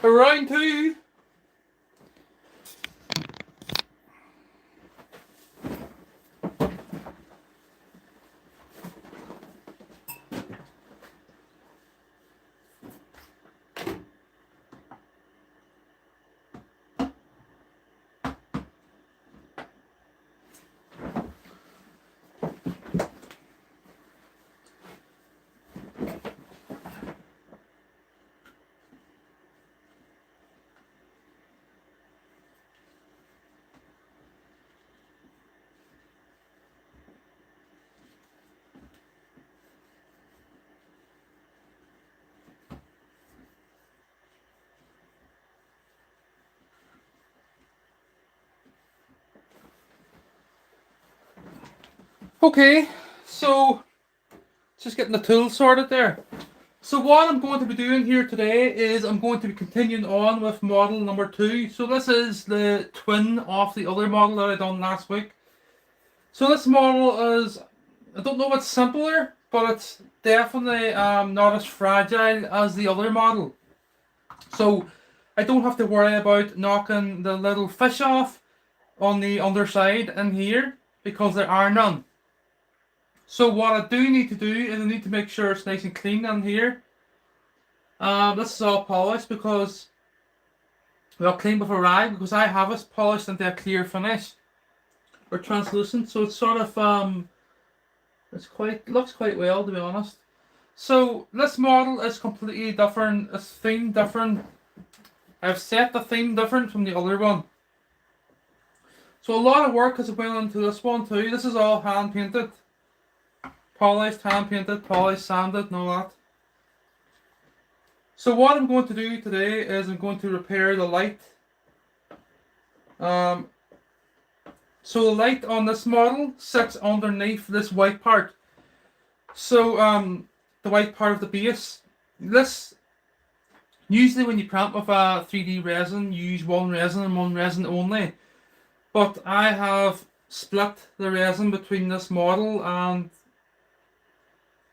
Round two. Okay, so just getting the tools sorted there. So what I'm going to be doing here today is I'm going to be continuing on with model number 2. So this is the twin of the other model that I done last week. So this model is, I don't know if it's simpler, but it's definitely not as fragile as the other model. So I don't have to worry about knocking the little fish off on the underside in here because there are none. So what I do need to do is I need to make sure it's nice and clean in here. This is all polished because, well, clean with a rag because I have it polished into a clear finish or translucent. So it's sort of looks quite well, to be honest. So this model is completely different. It's themed different. I've set the theme different from the other one. So a lot of work has went into this one too. This is all hand painted. Polished, hand painted, polished, sanded, and all that. So what I'm going to do today is I'm going to repair the light. So the light on this model sits underneath this white part. So the white part of the base. This, usually when you print with a 3D resin, you use one resin and one resin only. But I have split the resin between this model and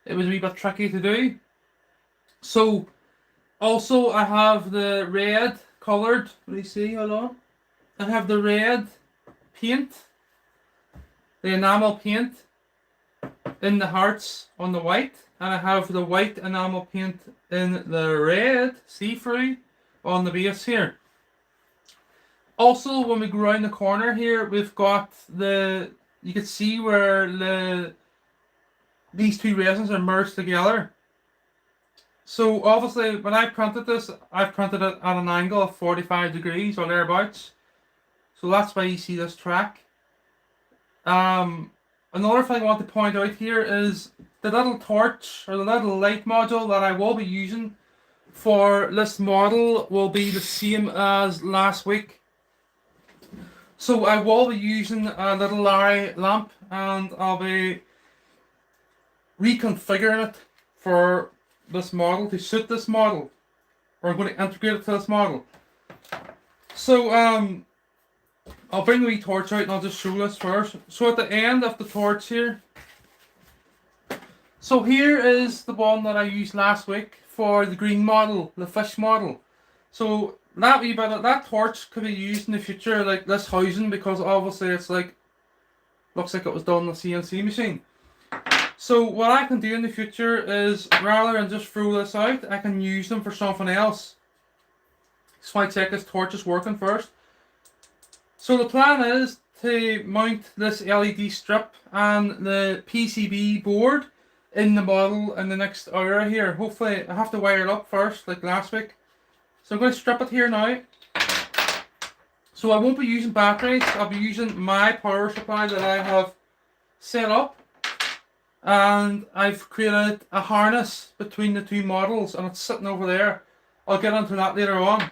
it was a wee bit tricky to do. So also I have the red coloured, what do you see, hold on. I have the red paint, the enamel paint in the hearts on the white, and I have the white enamel paint in the red see-through on the base here. Also, when we go around the corner here, we've got you can see where these two resins are merged together. So obviously, when I printed this, I've printed it at an angle of 45 degrees or thereabouts. So that's why you see this track. Another thing I want to point out here is the little torch or the little light module that I will be using for this model will be the same as last week. So I will be using a little Larry lamp and I'll be reconfiguring it for this model to suit this model. Or I'm going to integrate it to this model. So I'll bring the wee torch out and I'll just show this first. So at the end of the torch here, so here is the one that I used last week for the green model, the fish model. So that wee bit of that torch could be used in the future, like this housing, because obviously it's like looks like it was done on the CNC machine. So what I can do in the future is rather than just throw this out, I can use them for something else. So I check this torch is working first. So the plan is to mount this LED strip and the PCB board in the model in the next hour here. Hopefully I have to wire it up first like last week. So I'm going to strip it here now. So I won't be using batteries, I'll be using my power supply that I have set up. And I've created a harness between the two models and it's sitting over there. I'll get into that later on.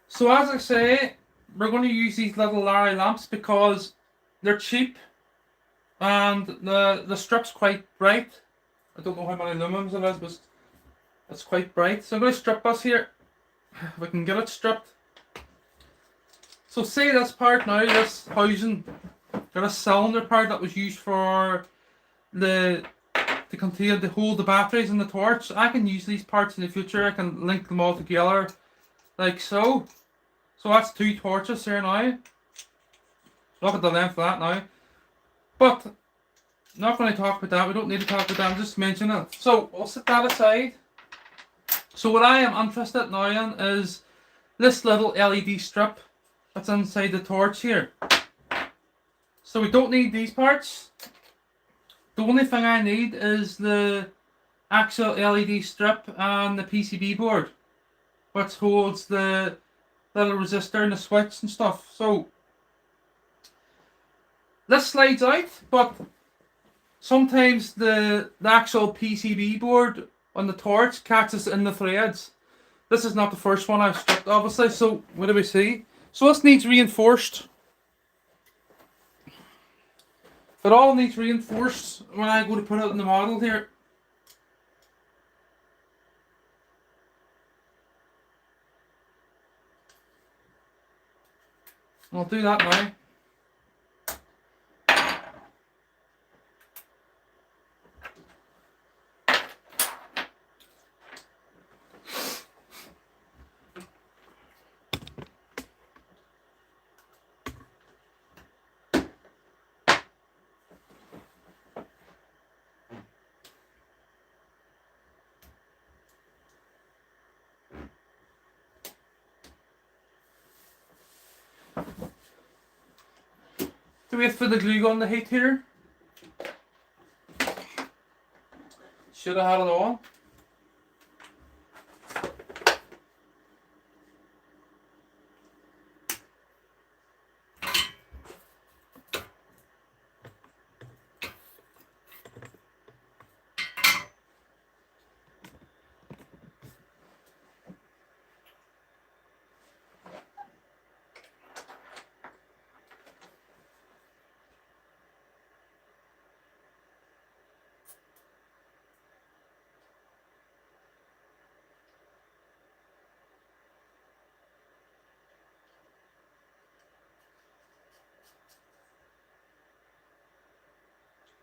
So as I say, we're going to use these little Larry lamps because they're cheap and the strip's quite bright. I don't know how many lumens it is, but it's quite bright. So I'm going to strip this here, if we can get it stripped. So say this part now, this housing, got a cylinder part that was used for to hold the batteries in the torch. I can use these parts in the future. I can link them all together like so. So that's two torches here now. Look at the length of that now. But not going to talk about that. We don't need to talk about that. I'm just mentioning it. So we'll set that aside. So what I am interested now in is this little LED strip that's inside the torch here. So we don't need these parts. The only thing I need is the actual LED strip and the PCB board, which holds the little resistor and the switch and stuff. So this slides out, but sometimes the actual PCB board on the torch catches in the threads. This is not the first one I've stripped, obviously. So what do we see? So this needs reinforced. It all needs reinforced when I go to put it in the model here. I'll do that now. To wait for the glue gun to heat here. Should have had it on.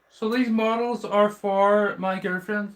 So these models are for my girlfriend.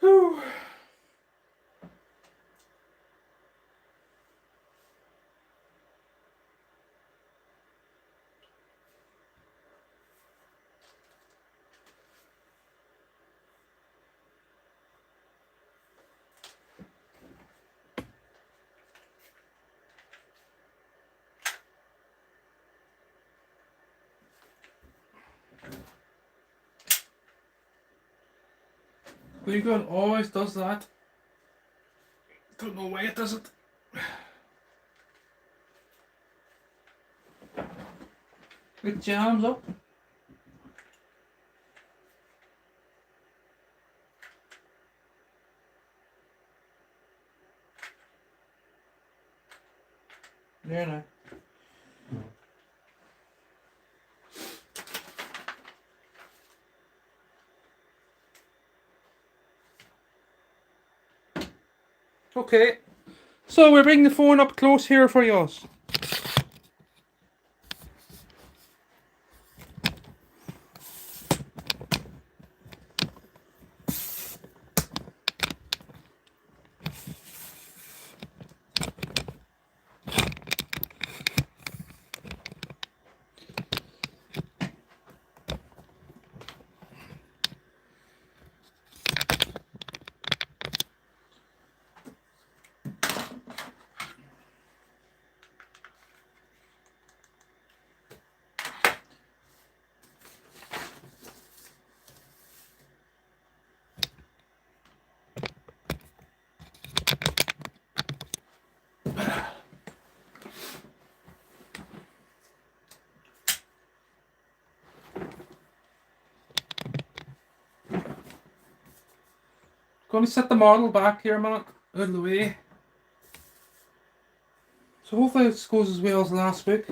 Whew. Glue gun always does that. Don't know why it does it. It jams up. There now. Okay, so we're bringing the phone up close here for you. Going to set the model back here a minute, out of the way. So hopefully this goes as well as last week.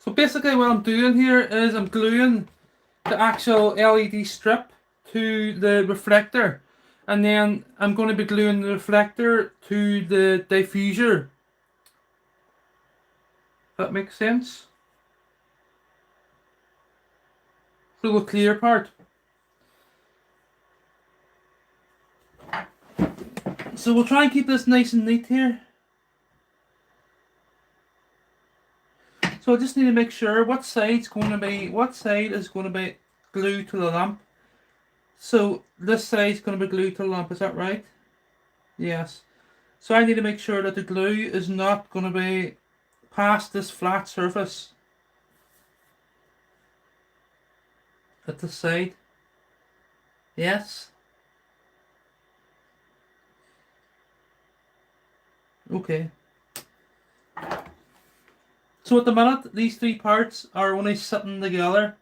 So basically what I'm doing here is I'm gluing the actual LED strip to the reflector, and then I'm going to be gluing the reflector to the diffuser. That makes sense? So the clear part. So we'll try and keep this nice and neat here. So I just need to make sure what side is going to be glued to the lamp. So this side is going to be glued to the lamp, is that right? Yes. So I need to make sure that the glue is not going to be past this flat surface at the side. Yes. Okay. So at the minute, these three parts are only sitting together.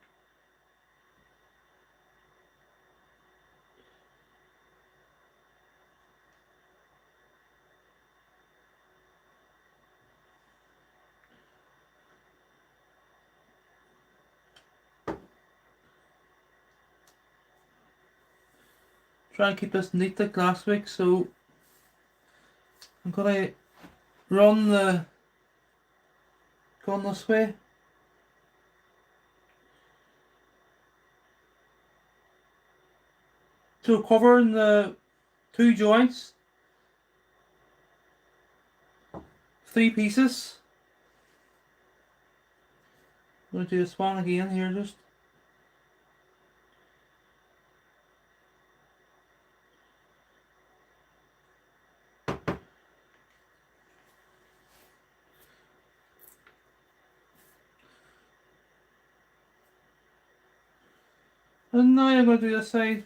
Try and keep this neat like last week, so I'm gonna run the gun this way. So covering the two joints, three pieces. I'm gonna do this one again here just. And now I'm going to do this side.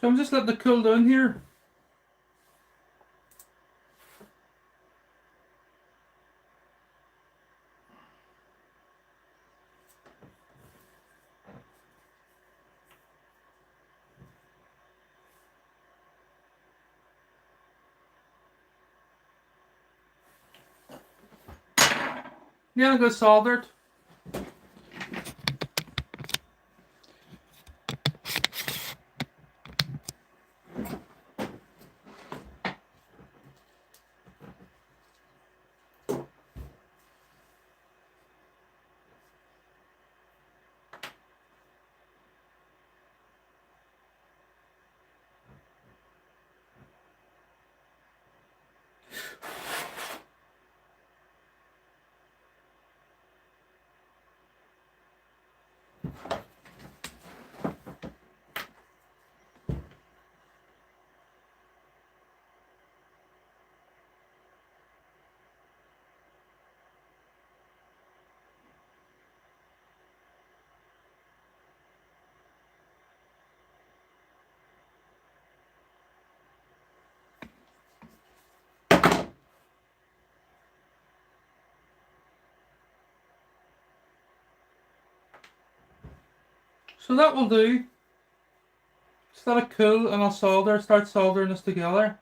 So I'm just letting it cool down here. Yeah, I got soldered. So that will do. Just let it cool and I'll start soldering this together.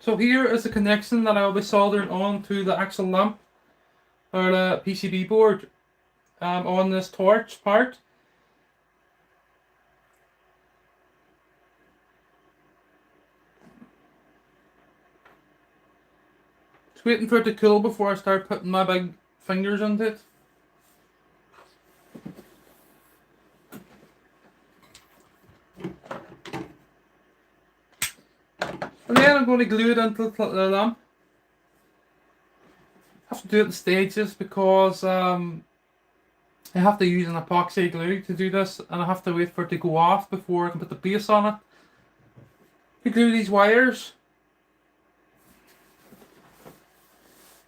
So here is the connection that I'll be soldering on to the actual lamp or the PCB board on this torch part. Just waiting for it to cool before I start putting my big fingers into it. And then I'm going to glue it into the lamp. I have to do it in stages because I have to use an epoxy glue to do this, and I have to wait for it to go off before I can put the base on it. To glue these wires.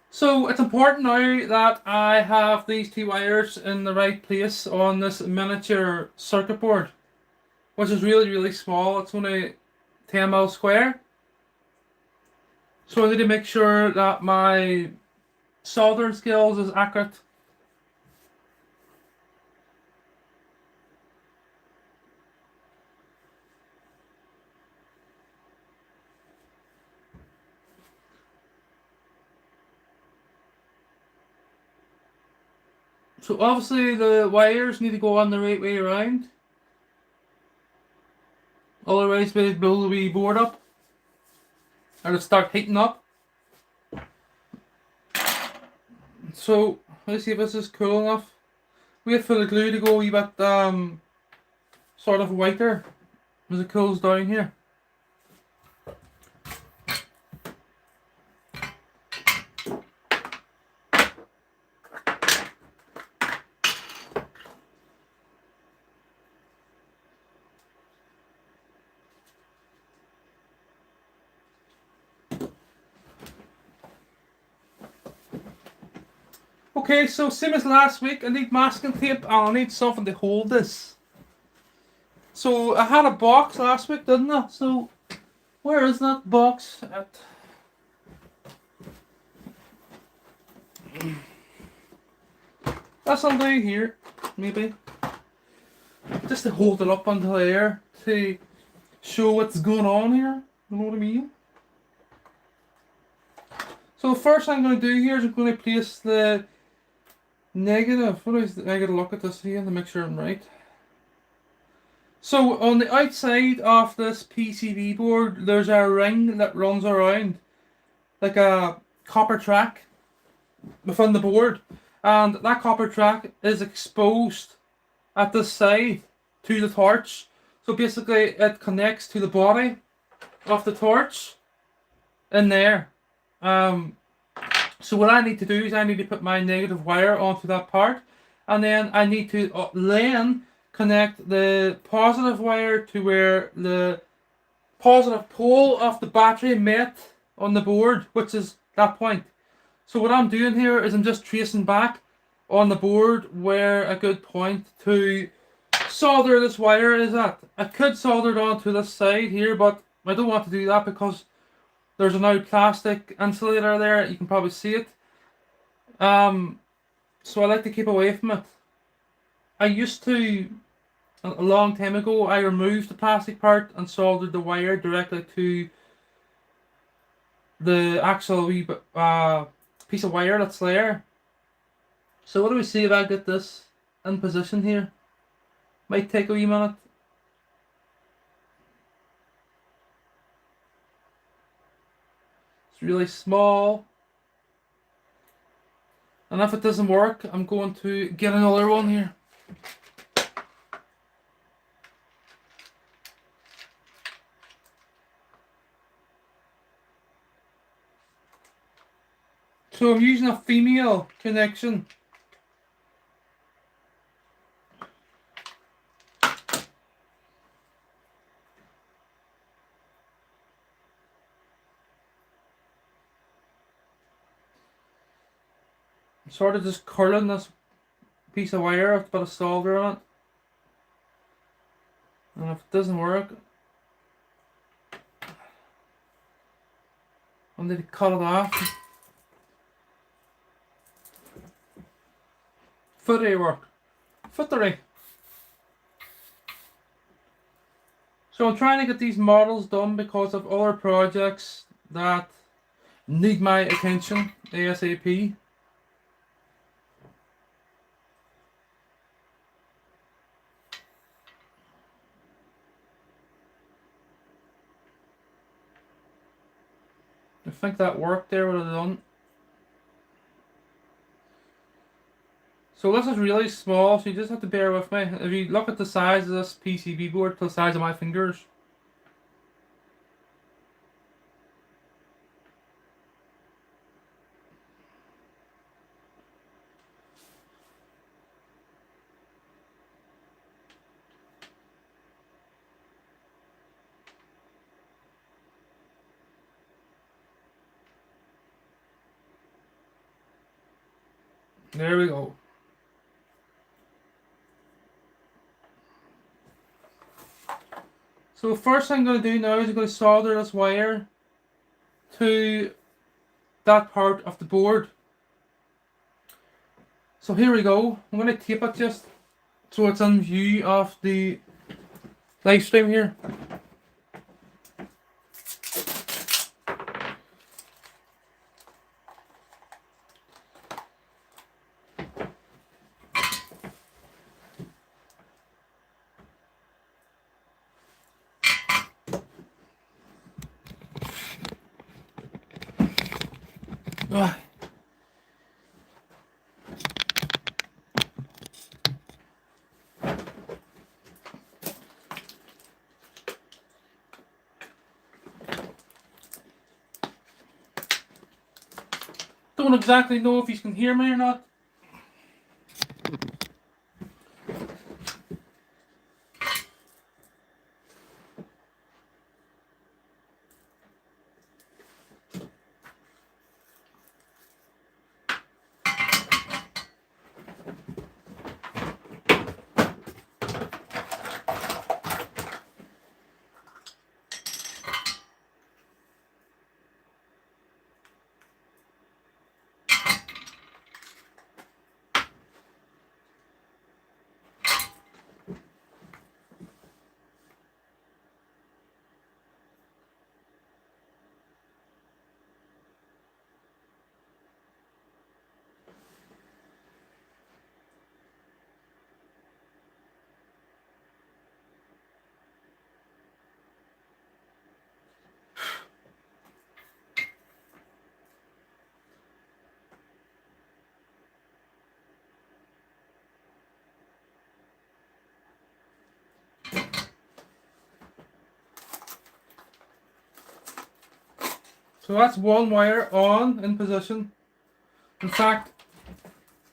So it's important now that I have these two wires in the right place on this miniature circuit board, which is really small. It's only 10 mil square. So I need to make sure that my soldering skills is accurate. So obviously the wires need to go on the right way around. Otherwise we'll blow the wee board up. Or it'll start heating up. So let's see if this is cool enough. Wait for the glue to go a wee bit sort of whiter as it cools down here. Okay, so same as last week, I need masking tape and I need something to hold this. So I had a box last week, didn't I? So where is that box at? That's all down here, maybe. Just to hold it up onto the air to show what's going on here. You know what I mean? So the first thing I'm going to do here is I'm going to place the negative. What is the, I gotta look at this here to make sure I'm right. So on the outside of this PCB board, there's a ring that runs around, like a copper track within the board, and that copper track is exposed at this side to the torch. So basically it connects to the body of the torch in there. So what I need to do is I need to put my negative wire onto that part, and then I need to then connect the positive wire to where the positive pole of the battery met on the board, which is that point. So what I'm doing here is I'm just tracing back on the board where a good point to solder this wire is at. I could solder it onto this side here, but I don't want to do that because there's an old plastic insulator there. You can probably see it. So I like to keep away from it. I used to, a long time ago, I removed the plastic part and soldered the wire directly to the actual wee piece of wire that's there. So what do we see if I get this in position here? Might take a wee minute. It's really small. And if it doesn't work, I'm going to get another one here. So I'm using a female connection. I'm sort of just curling this piece of wire with a bit of solder on it. And if it doesn't work, I'll need to cut it off. Footery work. Footery. So I'm trying to get these models done because of other projects that need my attention ASAP. I think that worked there, what I've done. So this is really small, so you just have to bear with me. If you look at the size of this PCB board to the size of my fingers. There we go. So the first thing I'm going to do now is I'm going to solder this wire to that part of the board. So here we go. I'm going to tape it just so it's in view of the live stream here. Ah. Don't exactly know if you can hear me or not. So that's one wire on in position. In fact,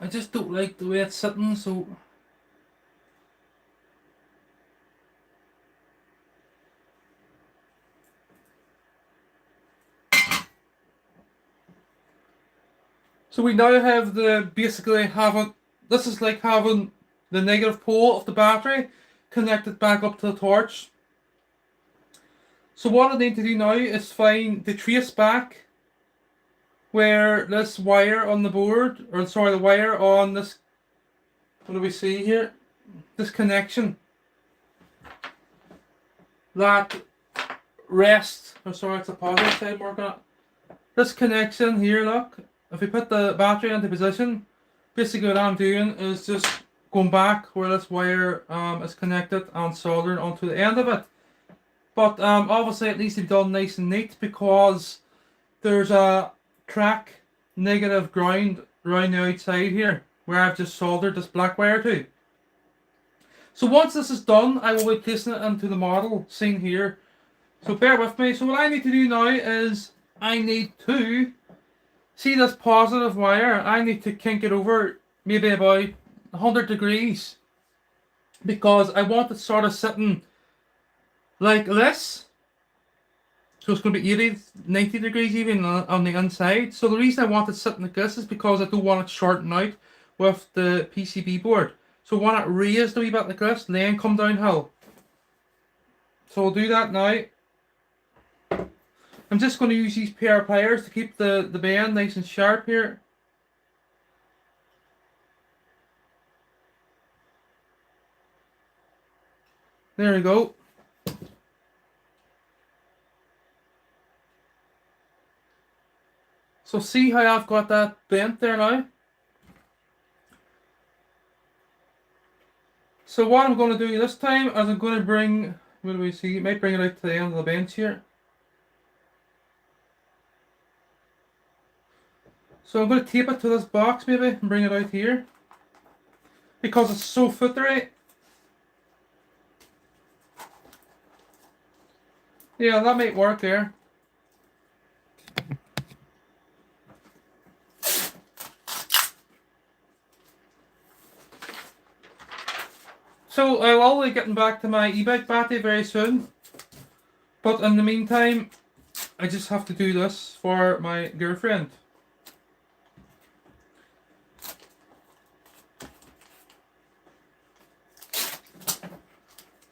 I just don't like the way it's sitting, so we now have basically having, this is like having the negative pole of the battery connected back up to the torch. So what I need to do now is find the trace back where this wire on the board, or sorry, the wire on this, what do we see here? This connection that rests, or sorry, it's a positive side working on. This connection here, look, if we put the battery into position, basically what I'm doing is just going back where this wire is connected and soldering onto the end of it. But obviously it needs to be done nice and neat because there's a track negative ground around the outside here where I've just soldered this black wire to. So once this is done, I will be placing it into the model seen here. So bear with me. So what I need to do now is I need to See this positive wire, I need to kink it over maybe about 100 degrees, because I want it sort of sitting like this. So it's going to be 80, 90 degrees even on the inside. So the reason I want it sitting like this is because I don't want it shorting out with the PCB board. So I want it raised a wee bit like this, then come downhill. So we'll do that now. I'm just going to use these pair of pliers to keep the bend nice and sharp here. There we go. So see how I've got that bent there now? So what I'm going to do this time is I'm going to bring, what do we see? Might bring it out to the end of the bench here. So I'm going to tape it to this box maybe and bring it out here, because it's so footery. Yeah, that might work there. So I will be getting back to my e-bike battery very soon. But in the meantime, I just have to do this for my girlfriend.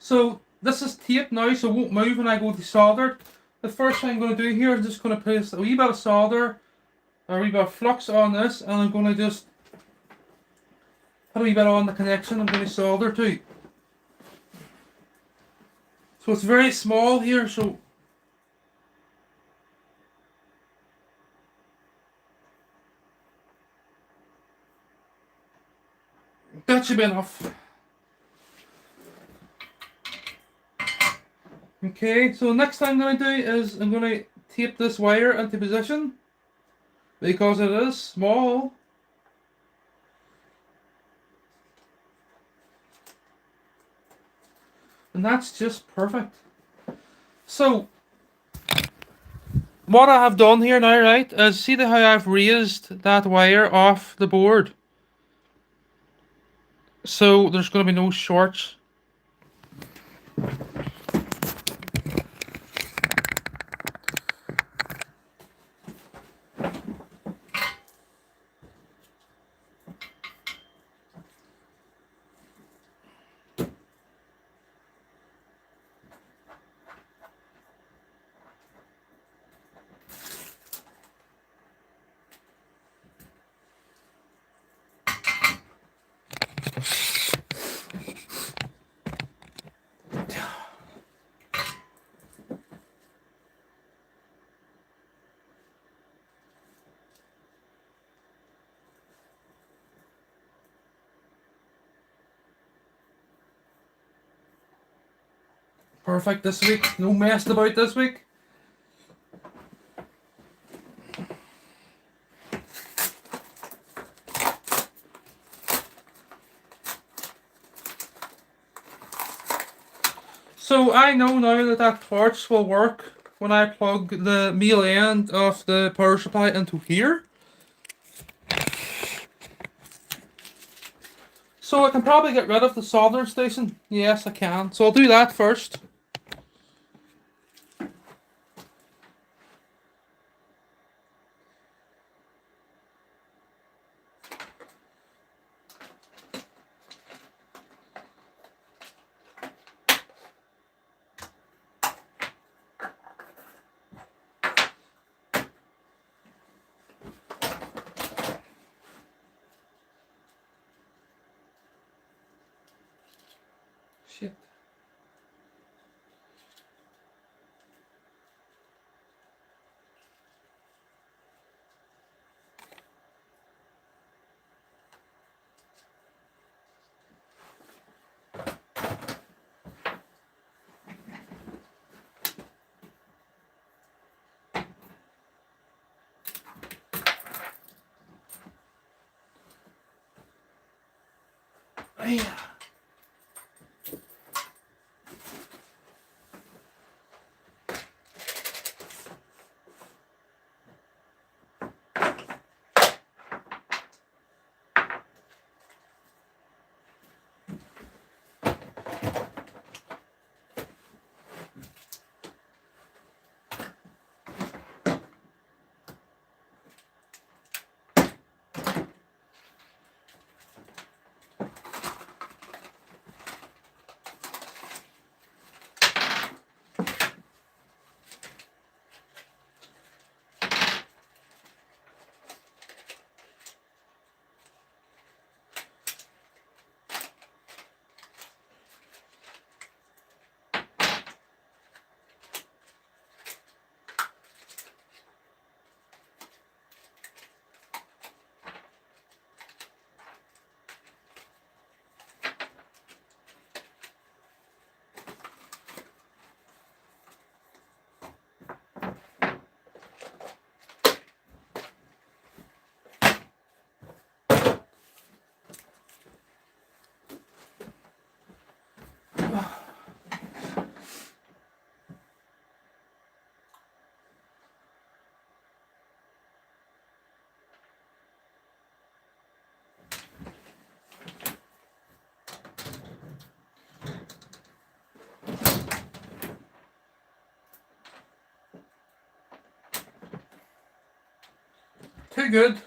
So this is taped now, so it won't move when I go to solder. The first thing I'm going to do here is just going to place a wee bit of solder, a wee bit of flux on this, and I'm going to just put a wee bit on the connection I'm going to solder to. So it's very small here, so that should be enough. Okay, so next thing I'm going to do is I'm going to tape this wire into position, because it is small. And that's just perfect. So what I have done here now, right, is see how I've raised that wire off the board. So there's going to be no shorts. Perfect this week. No messing about this week. So I know now that that torch will work when I plug the male end of the power supply into here. So I can probably get rid of the soldering station. Yes, I can. So I'll do that first. Shit. Yeah. too good.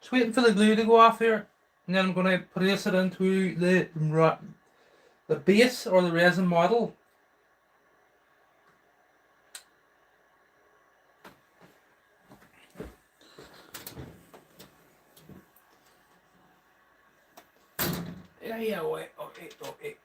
Just waiting for the glue to go off here, and then I'm going to place it into the base or the resin model. Yeah, wait, okay, okay.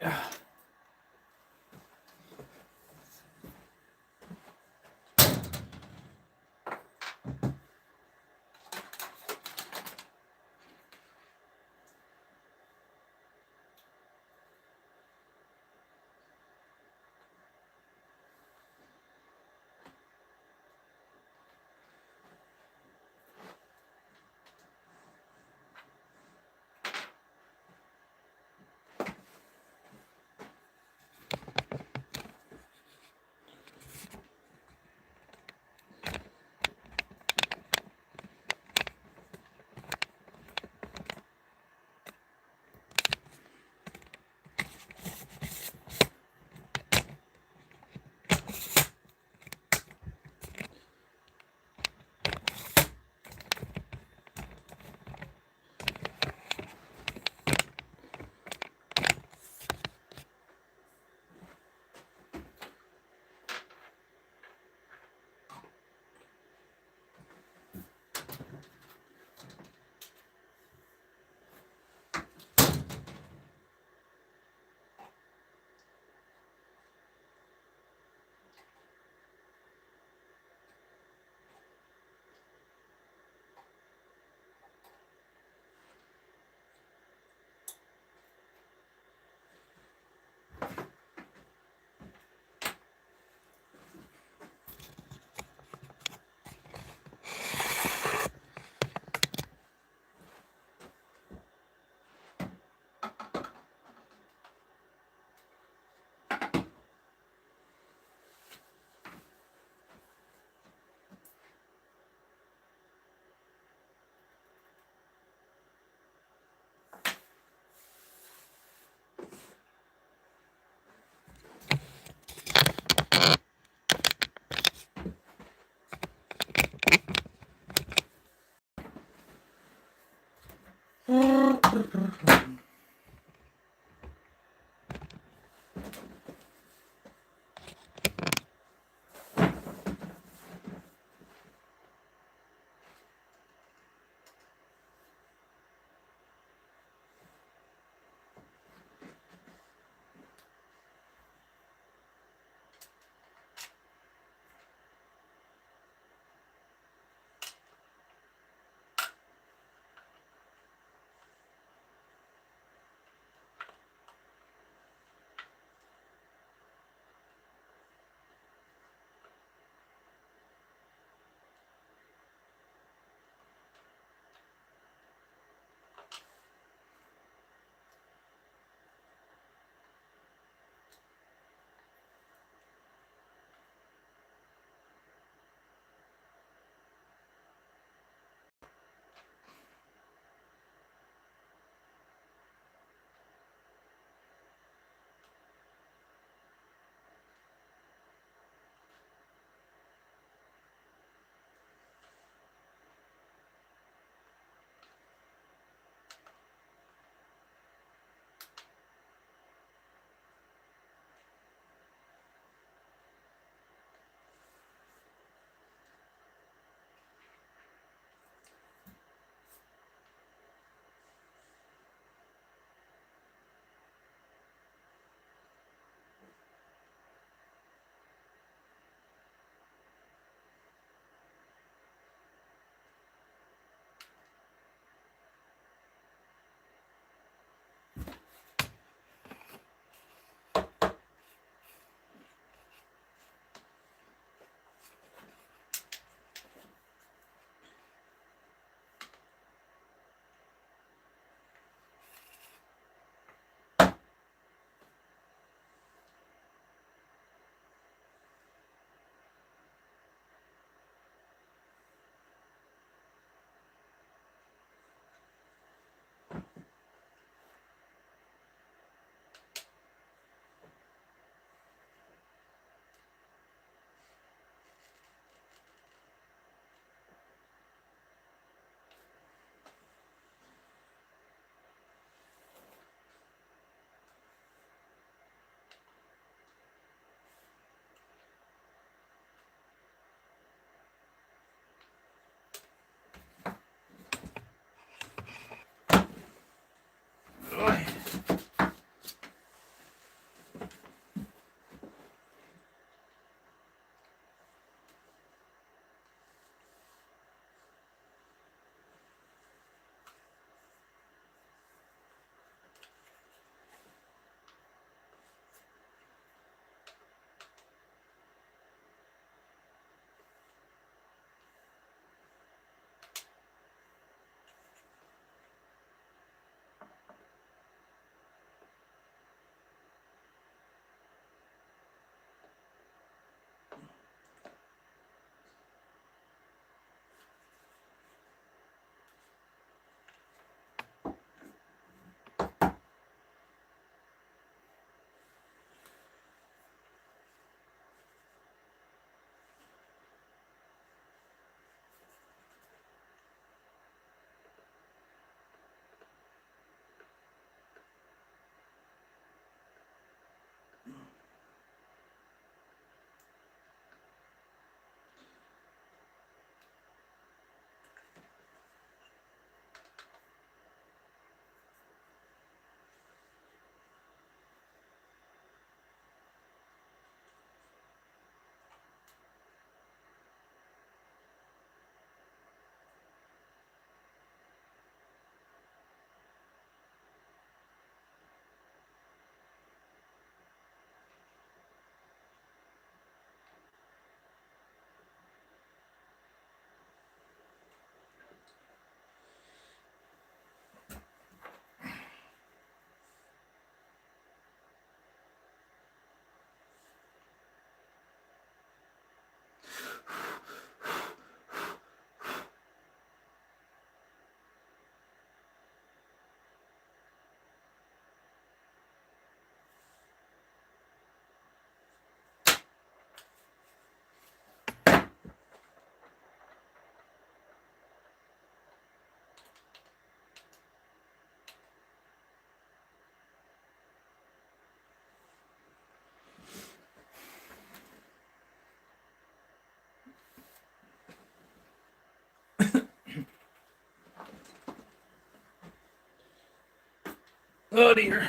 Oh dear.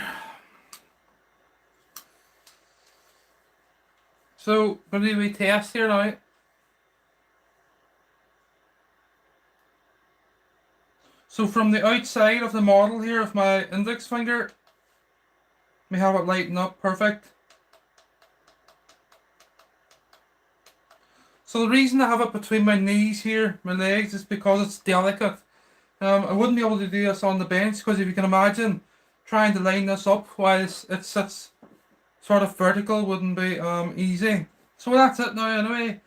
So, going to do a wee test here now. So from the outside of the model here of my index finger, we have it lighting up perfect. So the reason I have it between my knees here, my legs, is because it's delicate. I wouldn't be able to do this on the bench because if you can imagine trying to line this up while it sits sort of vertical wouldn't be easy. So that's it now anyway.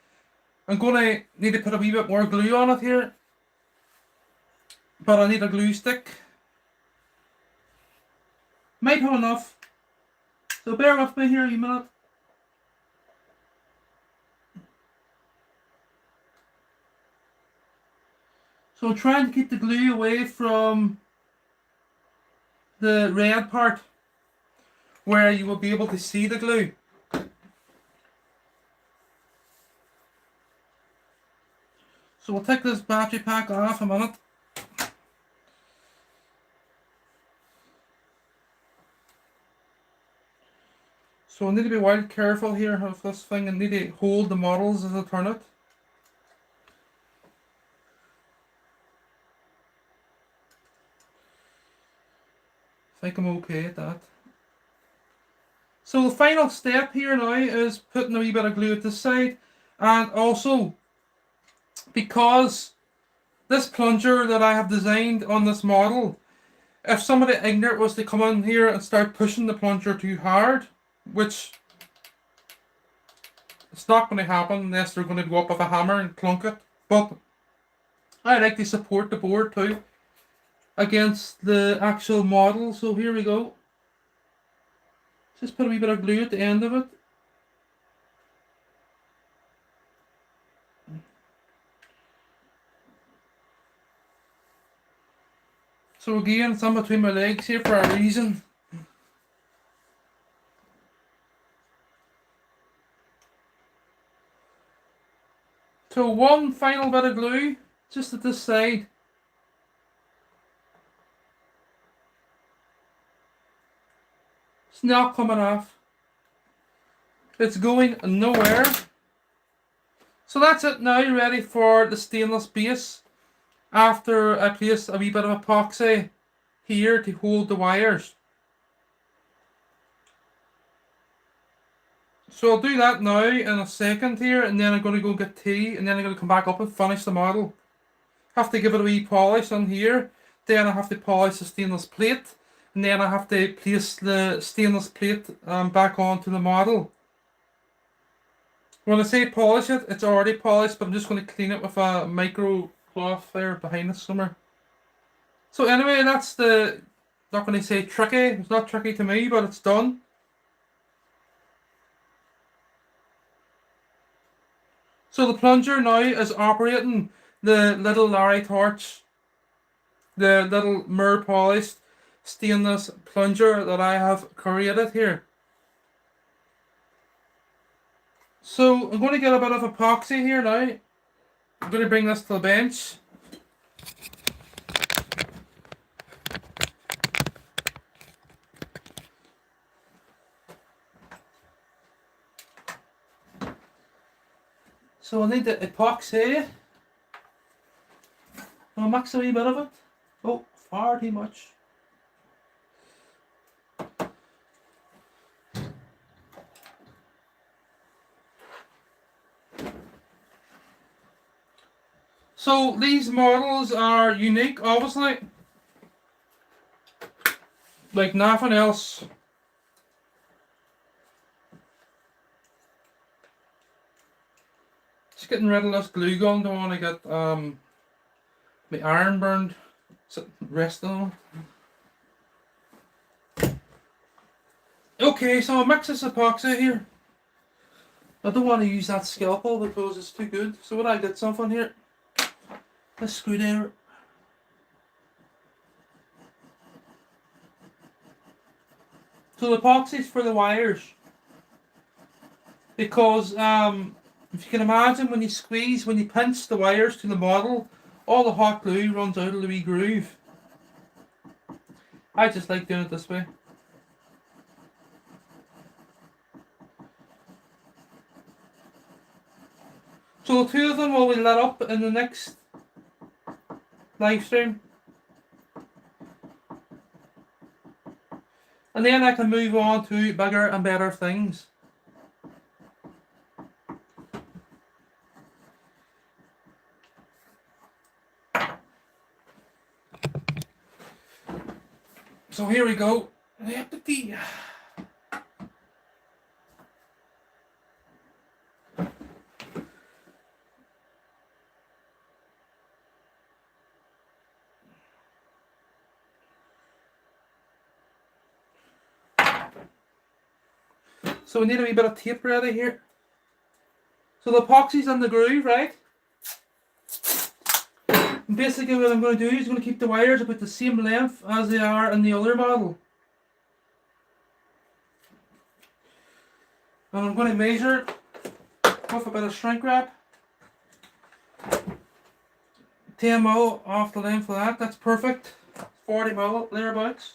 I'm going to need to put a wee bit more glue on it here. But I need a glue stick. Might have enough. So bear with me here a minute. So trying to keep the glue away from the red part where you will be able to see the glue. So we'll take this battery pack off a minute. So I need to be wild careful here of this thing and need to hold the models as I turn it. I think I'm okay at that. So the final step here now is putting a wee bit of glue at this side, and also because this plunger that I have designed on this model, if somebody ignorant was to come in here and start pushing the plunger too hard, which it's not going to happen unless they're going to go up with a hammer and clunk it, but I like to support the board too against the actual model. So here we go. Just put a wee bit of glue at the end of it. So again, it's in between my legs here for a reason. So one final bit of glue, just at this side. It's not coming off. It's going nowhere. So that's it now, ready for the stainless base. After I place a wee bit of epoxy here to hold the wires. So I'll do that now in a second here, and then I'm going to go get tea, and then I'm going to come back up and finish the model. Have to give it a wee polish on here, then I have to polish the stainless plate, and then I have to place the stainless plate back onto the model. When I say polish it, it's already polished, but I'm just going to clean it with a micro cloth there behind us somewhere. So anyway, that's not going to say tricky, it's not tricky to me, but it's done. So the plunger now is operating the little Larry torch, the little mirror polished stainless plunger that I have created here. So I'm going to get a bit of epoxy here now. I'm going to bring this to the bench. So I need the epoxy. I'll mix a wee bit of it. Oh, far too much. So these models are unique, obviously. Like nothing else. Just getting rid of this glue gun, don't want to get my iron burned. Resting on it. Okay, so I'll mix this epoxy here. I don't want to use that scalpel because it's too good. So what I get something here. This screwdriver. So the epoxy is for the wires. Because if you can imagine when you pinch the wires to the model, all the hot glue runs out of the wee groove. I just like doing it this way. So the two of them will be lit up in the next live stream. And then I can move on to bigger and better things. So here we go. So we need a wee bit of tape ready here. So the epoxy's in the groove, right? And basically what I'm going to do is I'm going to keep the wires about the same length as they are in the other model. And I'm going to measure with a bit of shrink wrap. 10mm off the length of that, that's perfect. 40mm thereabouts.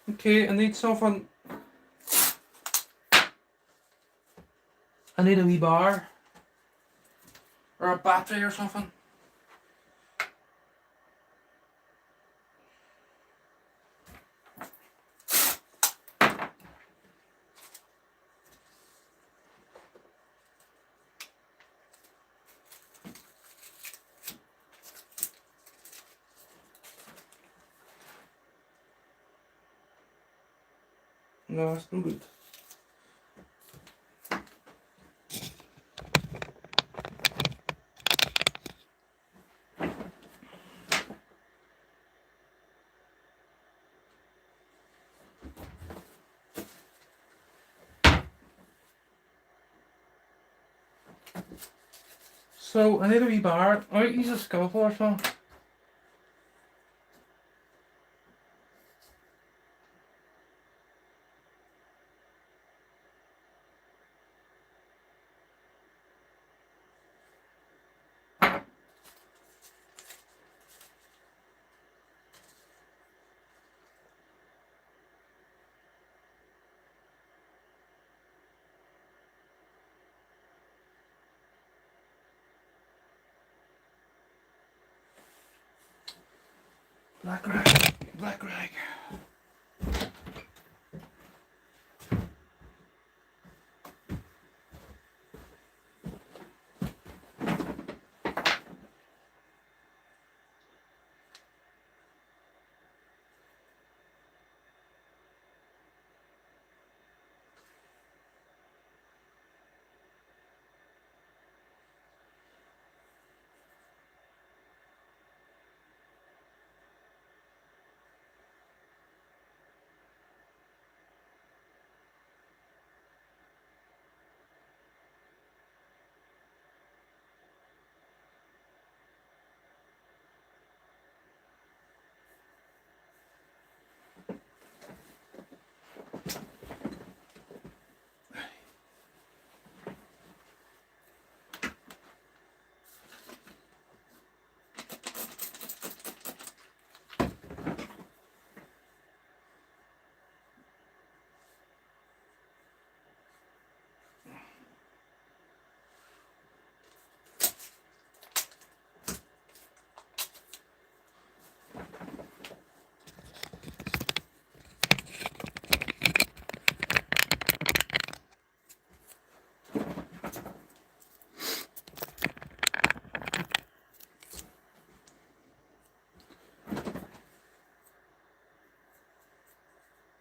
Okay, I need something. I need a wee bar. Or a battery or something. No, it's no good. So I need a wee bar. I might use a scalpel or something. Black rag. Black rag.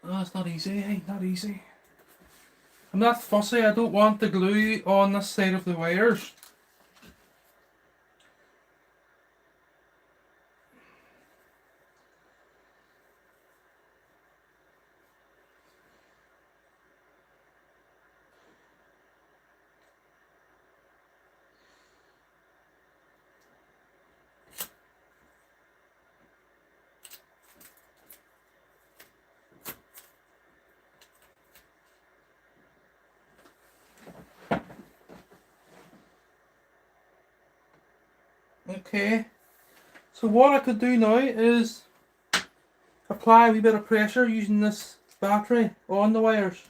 Oh, it's not easy, hey, not easy. I'm not fussy, I don't want the glue on this side of the wires. Okay. So what I could do now is apply a wee bit of pressure using this battery on the wires.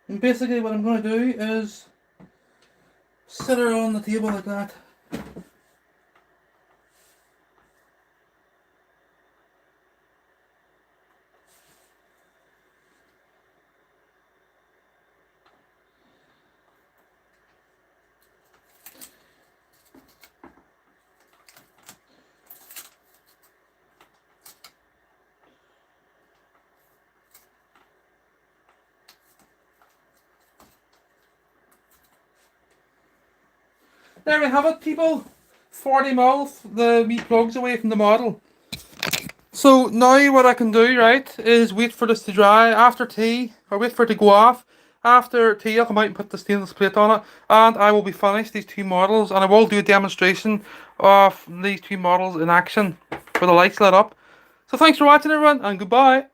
And basically what I'm going to do is sit her on the table like that. There we have it, people. 40 mils, the wee plugs away from the model. So now what I can do, right, is wait for this to dry after tea, or wait for it to go off. After tea, I'll come out and put the stainless plate on it, and I will be finished these two models, and I will do a demonstration of these two models in action with the lights lit up. So thanks for watching, everyone, and goodbye.